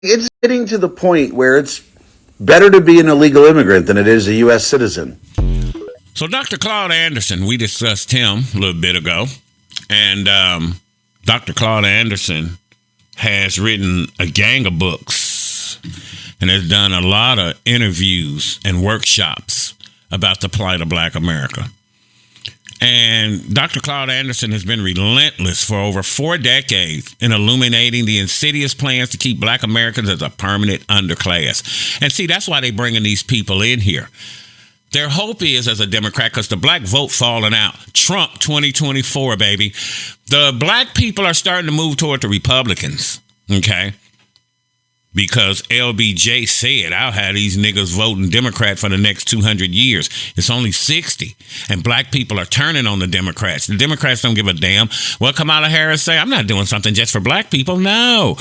It's getting to the point where it's better to be an illegal immigrant than it is a U.S. citizen. So Dr. Claud Anderson, we discussed him a little bit ago, and Dr. Claud Anderson has written a gang of books and has done a lot of interviews and workshops about the plight of Black America. And Dr. Claud Anderson has been relentless for over 4 decades in illuminating the insidious plans to keep Black Americans as a permanent underclass. And see, that's why they're bringing these people in here. Their hope is, as a Democrat, because the black vote falling out. Trump 2024, baby. The black people are starting to move toward the Republicans, okay? Because LBJ said, I'll have these niggas voting Democrat for the next 200 years. It's only 60. And black people are turning on the Democrats. The Democrats don't give a damn. What Kamala Harris say? I'm not doing something just for black people. No.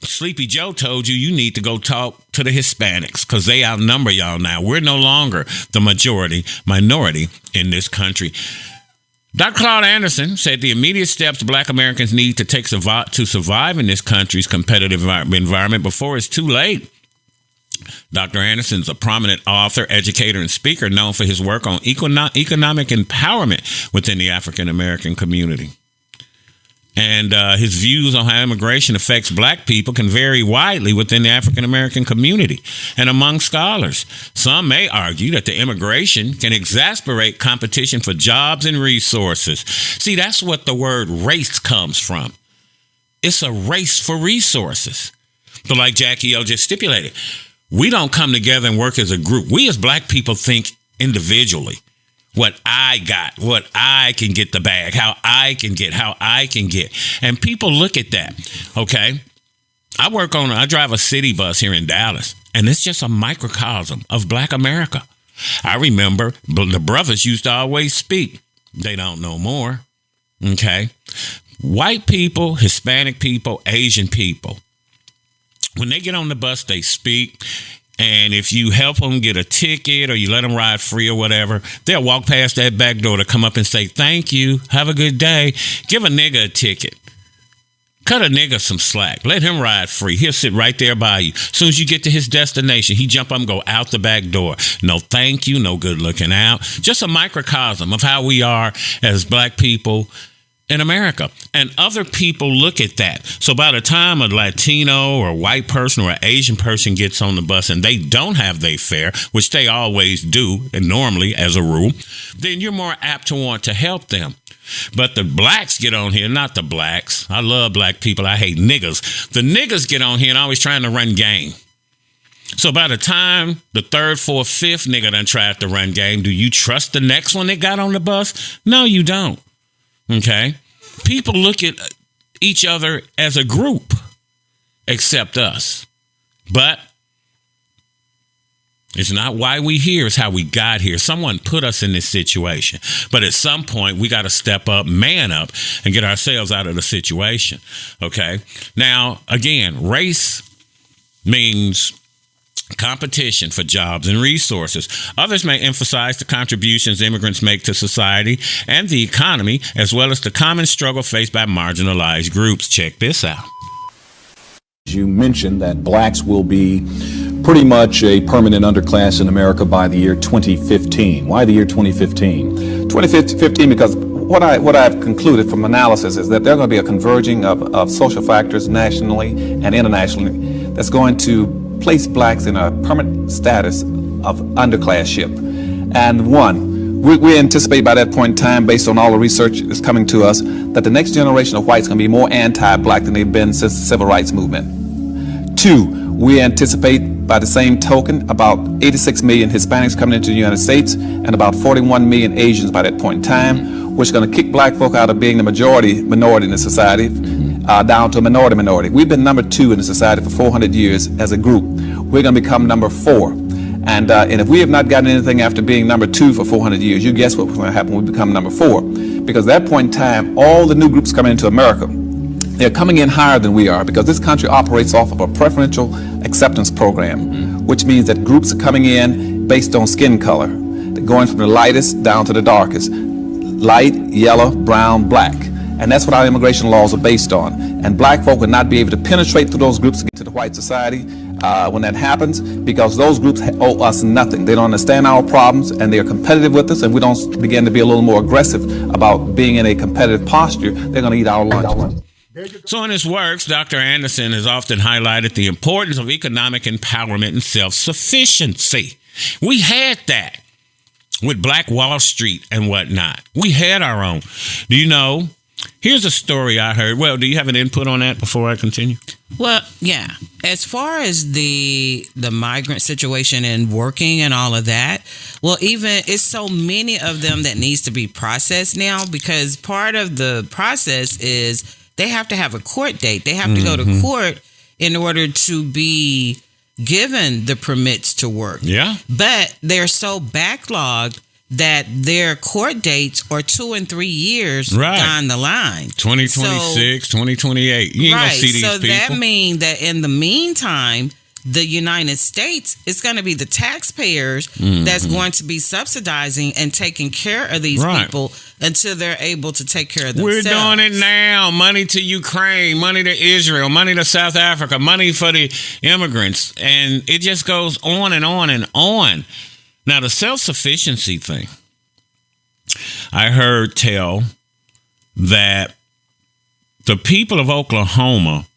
Sleepy Joe told you need to go talk to the Hispanics because they outnumber y'all now. We're no longer the minority in this country. Dr. Claud Anderson said the immediate steps Black Americans need to take to survive in this country's competitive environment before it's too late. Dr. Anderson's a prominent author, educator, and speaker known for his work on economic empowerment within the African American community. And his views on how immigration affects black people can vary widely within the African American community and among scholars. Some may argue that the immigration can exacerbate competition for jobs and resources. See, that's what the word race comes from. It's a race for resources. But like Jackie O just stipulated, we don't come together and work as a group. We as black people think individually. What I got, what I can get the bag, how I can get. And people look at that, okay? I drive a city bus here in Dallas, and it's just a microcosm of Black America. I remember the brothers used to always speak. They don't know more, okay? White people, Hispanic people, Asian people. When they get on the bus, they speak. And if you help them get a ticket or you let them ride free or whatever, they'll walk past that back door to come up and say, thank you, have a good day. Give a nigga a ticket. Cut a nigga some slack. Let him ride free. He'll sit right there by you. As soon as you get to his destination, he jump up and go out the back door. No thank you, no good looking out. Just a microcosm of how we are as black people in America. And other people look at that. So by the time a Latino or a white person or an Asian person gets on the bus and they don't have their fare, which they always do, and normally as a rule, then you're more apt to want to help them. But the blacks get on here, not the blacks. I love black people. I hate niggas. The niggas get on here and always trying to run game. So by the time the third, fourth, fifth nigga done tried to run game, do you trust the next one that got on the bus? No, you don't. Okay, people look at each other as a group, except us. But it's not why we here, it's how we got here. Someone put us in this situation. But at some point, we got to step up, man up, and get ourselves out of the situation. Okay, now, again, race means competition for jobs and resources. Others may emphasize the contributions immigrants make to society and the economy, as well as the common struggle faced by marginalized groups. Check this out. You mentioned that blacks will be pretty much a permanent underclass in America by the year 2015. Why the year 2015? 2015 because what I've concluded from analysis is that there are going to be a converging of social factors nationally and internationally that's going to place blacks in a permanent status of underclassship. And we anticipate by that point in time, based on all the research that's coming to us, that the next generation of whites is going to be more anti-black than they've been since the civil rights movement. 2, we anticipate by the same token about 86 million Hispanics coming into the United States and about 41 million Asians by that point in time, which is going to kick black folk out of being the minority in the society down to a minority. We've been number 2 in the society for 400 years as a group. We're going to become number 4. And if we have not gotten anything after being number 2 for 400 years, you guess what's going to happen when we become number 4. Because at that point in time, all the new groups coming into America, they're coming in higher than we are because this country operates off of a preferential acceptance program, which means that groups are coming in based on skin color. They're going from the lightest down to the darkest. Light, yellow, brown, black. And that's what our immigration laws are based on. And black folk will not be able to penetrate through those groups to get to the white white society when that happens, because those groups owe us nothing. They don't understand our problems, and they are competitive with us, and we don't begin to be a little more aggressive about being in a competitive posture, they're going to eat our lunch. So in his works, Dr. Anderson has often highlighted the importance of economic empowerment and self-sufficiency. We had that with Black Wall Street and whatnot. We had our own. Do you know? Here's a story I heard. Well, do you have an input on that before I continue? Well, yeah. As far as the migrant situation and working and all of that, well, even it's so many of them that needs to be processed now, because part of the process is they have to have a court date. They have to go to court in order to be given the permits to work. Yeah. But they're so backlogged that their court dates are 2 and 3 years down the line. 2026, 2028. You ain't going to see these people. So that means that in the meantime, the United States is going to be the taxpayers that's going to be subsidizing and taking care of these people until they're able to take care of themselves. We're doing it now. Money to Ukraine, money to Israel, money to South Africa, money for the immigrants. And it just goes on and on and on. Now, the self-sufficiency thing, I heard tell that the people of Oklahoma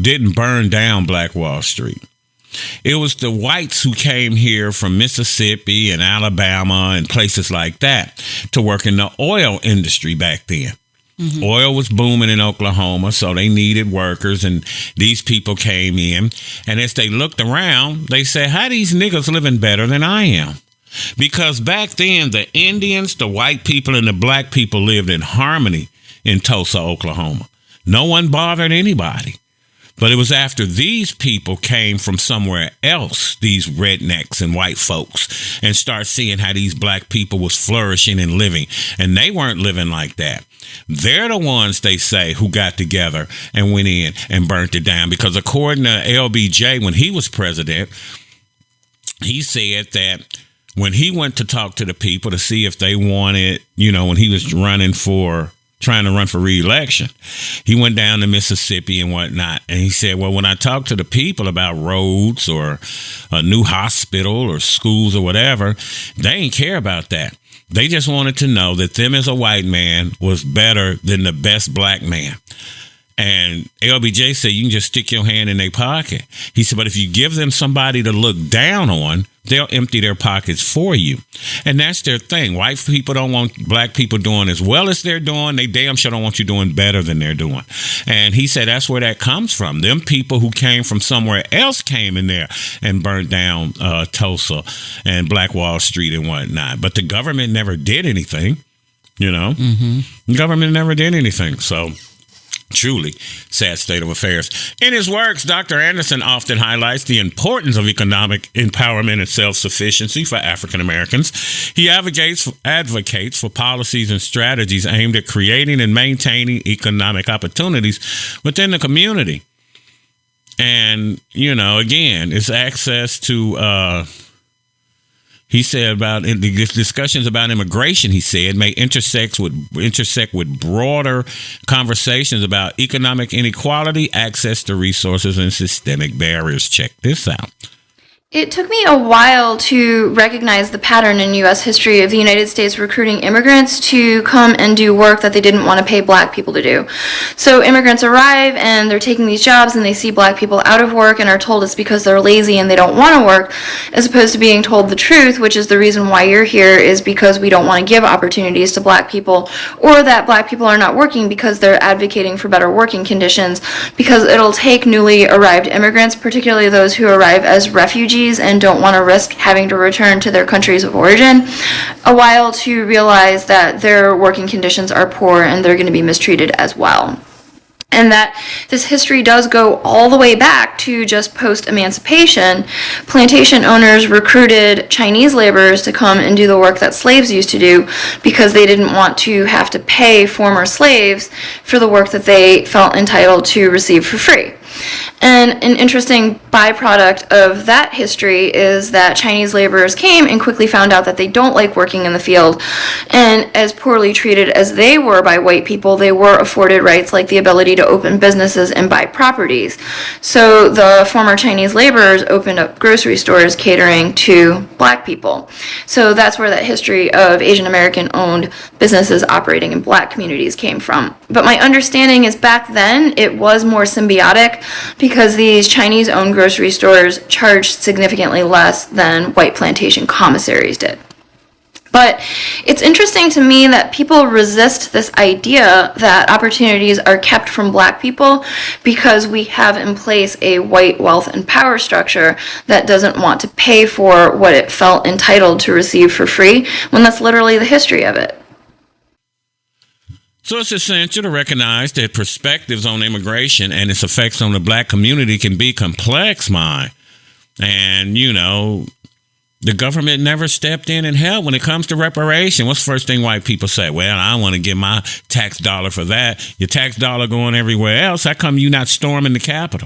didn't burn down Black Wall Street. It was the whites who came here from Mississippi and Alabama and places like that to work in the oil industry back then. Oil was booming in Oklahoma, so they needed workers, and these people came in. And as they looked around, they said, how these niggas living better than I am? Because back then, the Indians, the white people, and the black people lived in harmony in Tulsa, Oklahoma. No one bothered anybody. But it was after these people came from somewhere else, these rednecks and white folks, and start seeing how these black people was flourishing and living. And they weren't living like that. They're the ones, they say, who got together and went in and burnt it down. Because according to LBJ, when he was president, he said that when he went to talk to the people to see if they wanted, when he was trying to run for re-election, he went down to Mississippi and whatnot. And he said, well, when I talk to the people about roads or a new hospital or schools or whatever, they ain't care about that. They just wanted to know that them as a white man was better than the best black man. And LBJ said, you can just stick your hand in their pocket. He said, but if you give them somebody to look down on, they'll empty their pockets for you. And that's their thing. White people don't want black people doing as well as they're doing. They damn sure don't want you doing better than they're doing. And he said that's where that comes from. Them people who came from somewhere else came in there and burnt down Tulsa and Black Wall Street and whatnot. But the government never did anything, The government never did anything. So truly sad state of affairs. In his works, Dr. Anderson often highlights the importance of economic empowerment and self-sufficiency for African Americans. He advocates for policies and strategies aimed at creating and maintaining economic opportunities within the community. And, again, it's access to he said about the discussions about immigration, he said, may intersect with broader conversations about economic inequality, access to resources, and systemic barriers. Check this out. It took me a while to recognize the pattern in U.S. history of the United States recruiting immigrants to come and do work that they didn't want to pay black people to do. So immigrants arrive and they're taking these jobs and they see black people out of work and are told it's because they're lazy and they don't want to work, as opposed to being told the truth, which is the reason why you're here is because we don't want to give opportunities to black people, or that black people are not working because they're advocating for better working conditions, because it'll take newly arrived immigrants, particularly those who arrive as refugees and don't want to risk having to return to their countries of origin, a while to realize that their working conditions are poor and they're going to be mistreated as well. And that this history does go all the way back to just post-emancipation. Plantation owners recruited Chinese laborers to come and do the work that slaves used to do because they didn't want to have to pay former slaves for the work that they felt entitled to receive for free. And an interesting byproduct of that history is that Chinese laborers came and quickly found out that they don't like working in the field. And as poorly treated as they were by white people, they were afforded rights like the ability to open businesses and buy properties. So the former Chinese laborers opened up grocery stores catering to black people. So that's where that history of Asian American owned businesses operating in black communities came from. But my understanding is back then it was more symbiotic because these Chinese owned grocery stores charged significantly less than white plantation commissaries did. But it's interesting to me that people resist this idea that opportunities are kept from black people because we have in place a white wealth and power structure that doesn't want to pay for what it felt entitled to receive for free, when that's literally the history of it. So it's essential to recognize that perspectives on immigration and its effects on the black community can be complex, And, the government never stepped in and helped when it comes to reparation. What's the first thing white people say? Well, I want to get my tax dollar for that. Your tax dollar going everywhere else. How come you not storming the Capitol?